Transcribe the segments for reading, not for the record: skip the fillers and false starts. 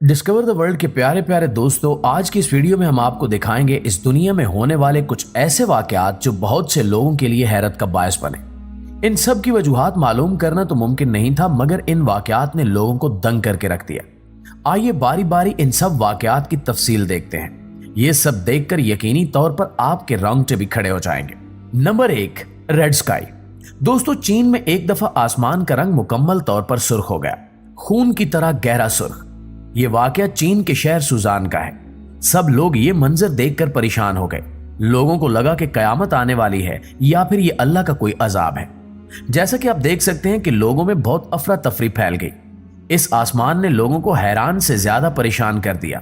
Discover the world के प्यारे प्यारे दोस्तों, आज की इस वीडियो में हम आपको दिखाएंगे इस दुनिया में होने वाले कुछ ऐसे वाकयात जो बहुत से लोगों के लिए हैरत का बायस बने। इन सब की वजूहात मालूम करना तो मुमकिन नहीं था, मगर इन वाकयात ने लोगों को दंग करके रख दिया। आइए बारी बारी इन सब वाकयात की तफसील देखते हैं। ये सब देखकर यकीनी तौर पर आपके रोंगटे भी खड़े हो जाएंगे। Number 1, red sky. दोस्तों, चीन में एक दफा आसमान का रंग मुकम्मल तौर पर सुर्ख हो गया, खून की तरह गहरा सुर्ख। ये वाकया चीन के शहर सुजान का है। सब लोग ये मंजर देखकर परेशान हो गए। लोगों को लगा कि कयामत आने वाली है या फिर ये अल्लाह का कोई अजाब है। जैसा कि आप देख सकते हैं कि लोगों में बहुत अफरा तफरी फैल गई। इस आसमान ने लोगों को हैरान से ज्यादा परेशान कर दिया।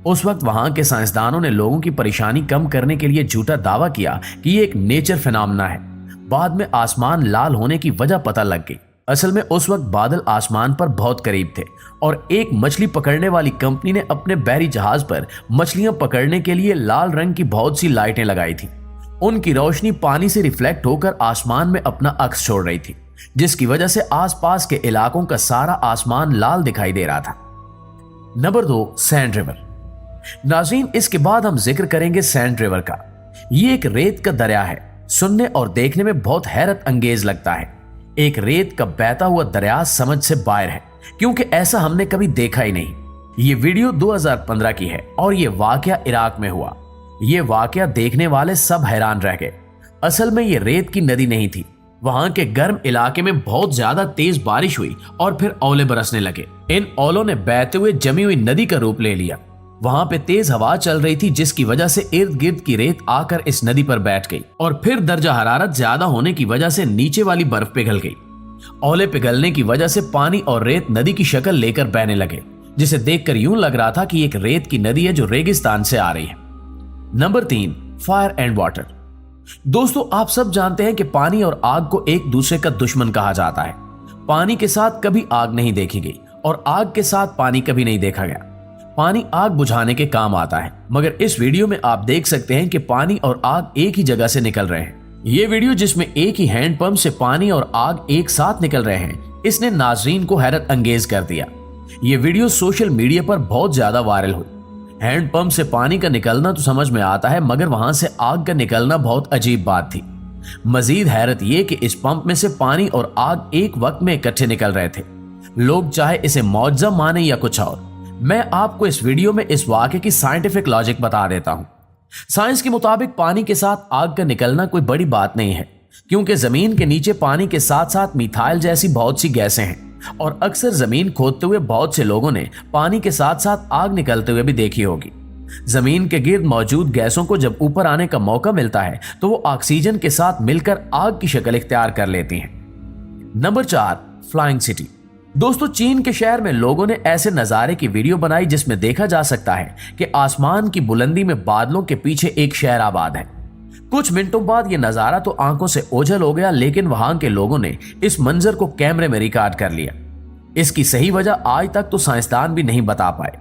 उस वक्त वहां के साइंसदानों ने लोगों की परेशानी कम करने के लिए झूठा दावा किया कि ये एक नेचर फिनोमेना है। बाद में आसमान लाल होने की वजह पता लग गई। असल में उस वक्त बादल आसमान पर बहुत करीब थे और एक मछली पकड़ने वाली कंपनी ने अपने बहरी जहाज पर मछलियां पकड़ने के लिए लाल रंग की बहुत सी लाइटें लगाई थी। उनकी रोशनी पानी से रिफ्लेक्ट होकर आसमान में अपना अक्स छोड़ रही थी, जिसकी वजह से आसपास के इलाकों का सारा आसमान लाल दिखाई दे रहा था। Number 2, sand river. नाज़रीन, इसके बाद हम जिक्र करेंगे सैंड रिवर का। ये एक रेत का दरिया है। सुनने और देखने में बहुत हैरत अंगेज लगता है। एक रेत का बहता हुआ दरिया समझ से बाहर है, क्योंकि ऐसा हमने कभी देखा ही नहीं। ये वीडियो 2015 की है और ये वाकया इराक में हुआ। ये वाकया देखने वाले सब हैरान रह गए। असल में ये रेत की नदी नहीं थी। वहां के गर्म इलाके में बहुत ज्यादा तेज बारिश हुई और फिर ओले बरसने लगे। इन ओलों ने बहते हुए जमी हुई नदी का रूप ले लिया। वहां पे तेज हवा चल रही थी, जिसकी वजह से इर्द गिर्द की रेत आकर इस नदी पर बैठ गई और फिर दर्जा हरारत ज्यादा होने की वजह से नीचे वाली बर्फ पिघल गई। ओले पिघलने की वजह से पानी और रेत नदी की शक्ल लेकर बहने लगे, जिसे देखकर यूं लग रहा था कि एक रेत की नदी है जो रेगिस्तान से आ रही है। Number 3, fire and water. दोस्तों, आप सब जानते हैं कि पानी और आग को एक दूसरे का दुश्मन कहा जाता है। पानी के साथ कभी आग नहीं देखी गई और आग के साथ पानी कभी नहीं देखा गया। पानी आग बुझाने के काम आता है, मगर इस वीडियो में आप देख सकते हैं कि पानी और आग एक ही जगह से निकल रहे हैं। ये वीडियो जिसमें एक ही हैंडपंप से पानी और आग एक साथ निकल रहे हैं, इसने नाजरीन को हैरत अंगेज कर दिया। ये वीडियो सोशल मीडिया पर बहुत ज्यादा वायरल हुई। हैंडपंप से पानी का निकलना तो समझ में आता है, मगर वहां से आग का निकलना बहुत अजीब बात थी। मजीद हैरत यह कि इस पंप में से पानी और आग एक वक्त में इकट्ठे निकल रहे थे। लोग चाहे इसे मौजज़ा माने या कुछ और, मैं आपको इस वीडियो में इस वाक़े की साइंटिफिक लॉजिक बता देता हूं। साइंस के मुताबिक पानी के साथ आग का निकलना कोई बड़ी बात नहीं है, क्योंकि जमीन के नीचे पानी के साथ साथ मिथाइल जैसी बहुत सी गैसें हैं और अक्सर जमीन खोदते हुए बहुत से लोगों ने पानी के साथ साथ आग निकलते हुए भी देखी होगी। जमीन के गिर्द मौजूद गैसों को जब ऊपर आने का मौका मिलता है तो वो ऑक्सीजन के साथ मिलकर आग की शक्ल इख्तियार कर लेती हैं। Number 4, flying city. दोस्तों, चीन के शहर में लोगों ने ऐसे नजारे की वीडियो बनाई जिसमें देखा जा सकता है कि आसमान की बुलंदी में बादलों के पीछे एक शहर आबाद है। कुछ मिनटों बाद यह नजारा तो आंखों से ओझल हो गया, लेकिन वहां के लोगों ने इस मंजर को कैमरे में रिकॉर्ड कर लिया। इसकी सही वजह आज तक तो साइंसदान भी नहीं बता पाए।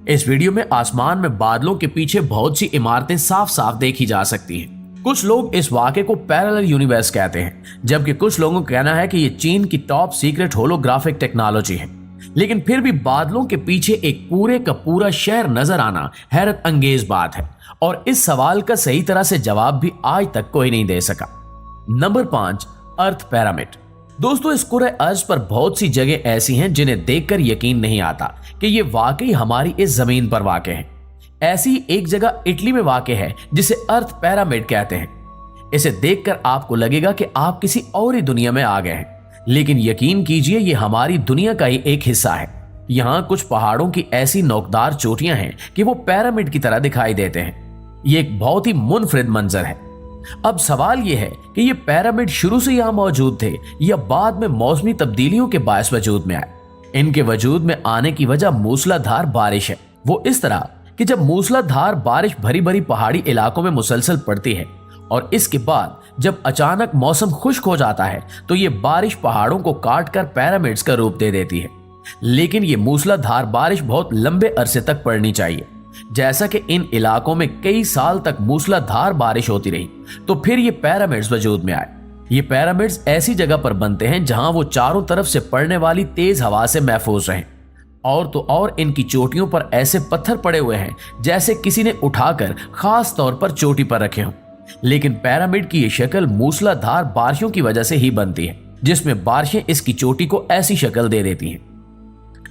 इस वीडियो में आसमान में बादलों के पीछे बहुत सी इमारतें साफ साफ देखी जा सकती हैं। कुछ लोग इस वाक़े को पैरेलल यूनिवर्स कहते हैं, जबकि कुछ लोगों का कहना है कि यह चीन की टॉप सीक्रेट होलोग्राफिक टेक्नोलॉजी है। लेकिन फिर भी बादलों के पीछे एक पूरे का पूरा शहर नजर आना हैरत अंगेज बात है और इस सवाल का सही तरह से जवाब भी आज तक कोई नहीं दे सका। नंबर 5, अर्थ पिरामिड। दोस्तों, इस कुरे अर्ज पर बहुत सी जगह ऐसी हैं जिन्हें देखकर यकीन नहीं आता कि ये वाकई हमारी इस जमीन पर वाक़ है। ऐसी एक जगह इटली में वाक़ है जिसे अर्थ पिरामिड कहते हैं। इसे देखकर आपको लगेगा कि आप किसी और ही दुनिया में आ गए हैं, लेकिन यकीन कीजिए ये हमारी दुनिया का ही एक हिस्सा है। यहाँ कुछ पहाड़ों की ऐसी नोकदार चोटियां हैं कि वो पिरामिड की तरह दिखाई देते हैं। ये एक बहुत ही मुनफरिद मंजर है। अब सवाल यह है कि ये पिरामिड शुरू से यहाँ मौजूद थे या बाद में मौसमी तब्दीलियों के बायस वजूद में आए। इनके वजूद में आने की वजह मूसलाधार बारिश है। वो इस तरह कि जब मूसलाधार बारिश भरी भरी पहाड़ी इलाकों में मुसलसल पड़ती है और इसके बाद जब अचानक मौसम खुश्क हो जाता है तो ये बारिश पहाड़ों को काट कर पिरामिड्स का रूप दे देती है। लेकिन ये मूसलाधार बारिश बहुत लंबे अरसे तक पड़नी चाहिए। जैसा कि इन इलाकों में कई साल तक मूसलाधार बारिश होती रही तो फिर ये पिरामिड्स वजूद में आए। ये पिरामिड्स ऐसी जगह पर बनते हैं जहां वो चारों तरफ से पड़ने वाली तेज हवा से महफूज रहें और इनकी चोटियों पर ऐसे पत्थर पड़े हुए हैं जैसे किसी ने उठाकर खास तौर पर चोटी पर रखे हों। लेकिन पिरामिड की ये शक्ल मूसलाधार बारिशों की वजह से ही बनती है, जिसमें बारिशें इसकी चोटी को ऐसी शक्ल दे देती हैं।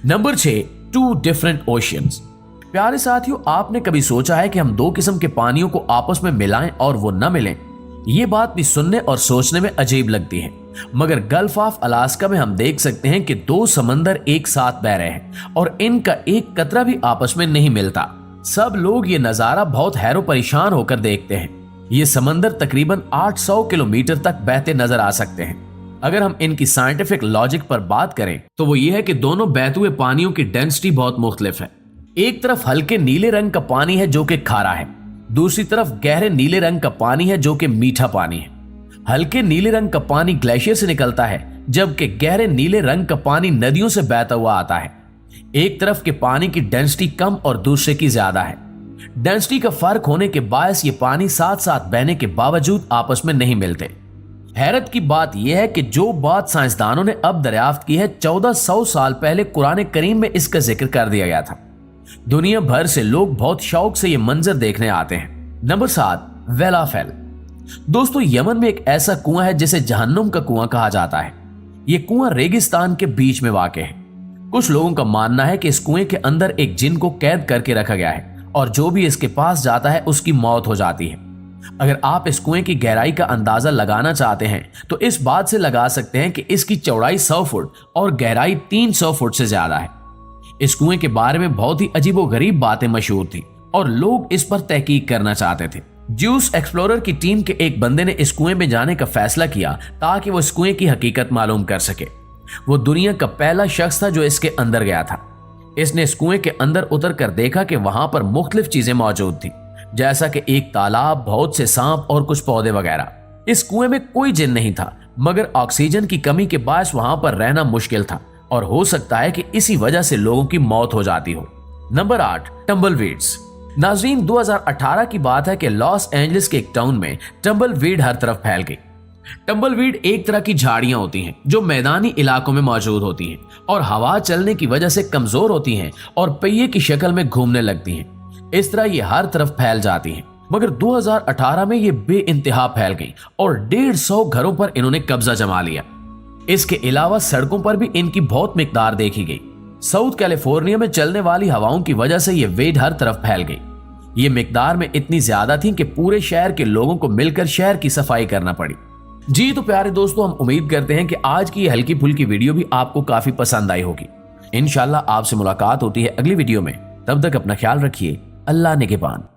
Number 6, 2 different oceans. प्यारे साथियों, आपने कभी सोचा है कि हम 2 किस्म के पानियों को आपस में मिलाएं और वो न मिलें? ये बात भी सुनने और सोचने में अजीब लगती है, मगर गल्फ ऑफ अलास्का में हम देख सकते हैं कि 2 समंदर एक साथ बह रहे हैं और इनका एक कतरा भी आपस में नहीं मिलता। सब लोग ये नजारा बहुत हैरो परेशान होकर देखते हैं। ये समंदर तकरीबन 800 किलोमीटर तक बहते नजर आ सकते हैं। अगर हम इनकी साइंटिफिक लॉजिक पर बात करें तो वो ये है कि दोनों बहते हुए पानियों की डेंसिटी बहुत मुख्तलिफ है। एक तरफ हल्के नीले रंग का पानी है जो कि खारा है, दूसरी तरफ गहरे नीले रंग का पानी है जो कि मीठा पानी है। हल्के नीले रंग का पानी ग्लेशियर से निकलता है, जबकि गहरे नीले रंग का पानी नदियों से बहता हुआ आता है। एक तरफ के पानी की डेंसिटी कम और दूसरे की ज्यादा है। डेंसिटी का फर्क होने के बायस ये पानी साथ साथ बहने के बावजूद आपस में नहीं मिलते। हैरत की बात यह है कि जो बात साइंसदानों ने अब दरियाफ्त की है, 1400 साल पहले कुरान करीम में इसका जिक्र कर दिया गया था। दुनिया भर से लोग बहुत शौक से ये मंजर देखने आते हैं। नंबर 7, वेला फेल। दोस्तों, यमन में एक ऐसा कुआं है जिसे जहन्नुम का कुआं कहा जाता है। ये कुआं रेगिस्तान के बीच में वाक़ है। कुछ लोगों का मानना है कि इस कुएं के अंदर एक जिन को कैद करके रखा गया है और जो भी इसके पास जाता है उसकी मौत हो जाती है। अगर आप इस कुएं की गहराई का अंदाजा लगाना चाहते हैं तो इस बात से लगा सकते हैं कि इसकी चौड़ाई 100 फुट और गहराई 300 फुट से ज्यादा है। इस कुएं के बारे में बहुत ही अजीबोगरीब बातें मशहूर थी और लोग इस पर तहकीक करना चाहते थे। ज्यूस एक्सप्लोरर की टीम के एक बंदे ने इस कुएं में जाने का फैसला किया ताकि वो इस कुएं की हकीकत मालूम कर सके। वो दुनिया का पहला शख्स था जो इसके अंदर गया था। इसने इस कुएं के अंदर उतर कर देखा कि वहां पर मुख्तलिफ चीजें मौजूद थी, जैसा कि एक तालाब, बहुत से सांप और कुछ पौधे वगैरह। इस कुएं में कोई जिन नहीं था, मगर ऑक्सीजन की कमी के बायस वहां पर रहना मुश्किल था और हो सकता है कि इसी वजह से लोगों की मौत हो जाती हो। नंबर 8, टम्बलवीड्स। नाज़रीन, 2018 की बात है कि लॉस एंजलिस के एक टाउन में टम्बलवीड हर तरफ फैल गई। टम्बलवीड एक तरह की झाड़ियां होती हैं जो मैदानी इलाकों में मौजूद होती हैं और हवा चलने की वजह से कमजोर होती हैं और पहिए की शक्ल में घूमने लगती हैं। इस तरह ये हर तरफ फैल जाती हैं, मगर 2018 में ये बेइंतहा फैल गई और 150 घरों पर इन्होंने कब्जा जमा लिया। इसके अलावा सड़कों पर भी इनकी बहुत मिकदार देखी गई। साउथ कैलिफोर्निया में चलने वाली हवाओं की वजह से ये वेड हर तरफ फैल गई। ये मिकदार में इतनी ज्यादा थी कि पूरे शहर के लोगों को मिलकर शहर की सफाई करना पड़ी। जी तो प्यारे दोस्तों, हम उम्मीद करते हैं कि आज की हल्की फुल्की वीडियो भी आपको काफी पसंद आई होगी। इंशाल्लाह आपसे मुलाकात होती है अगली वीडियो में। तब तक अपना ख्याल रखिए। अल्लाह निगहबान।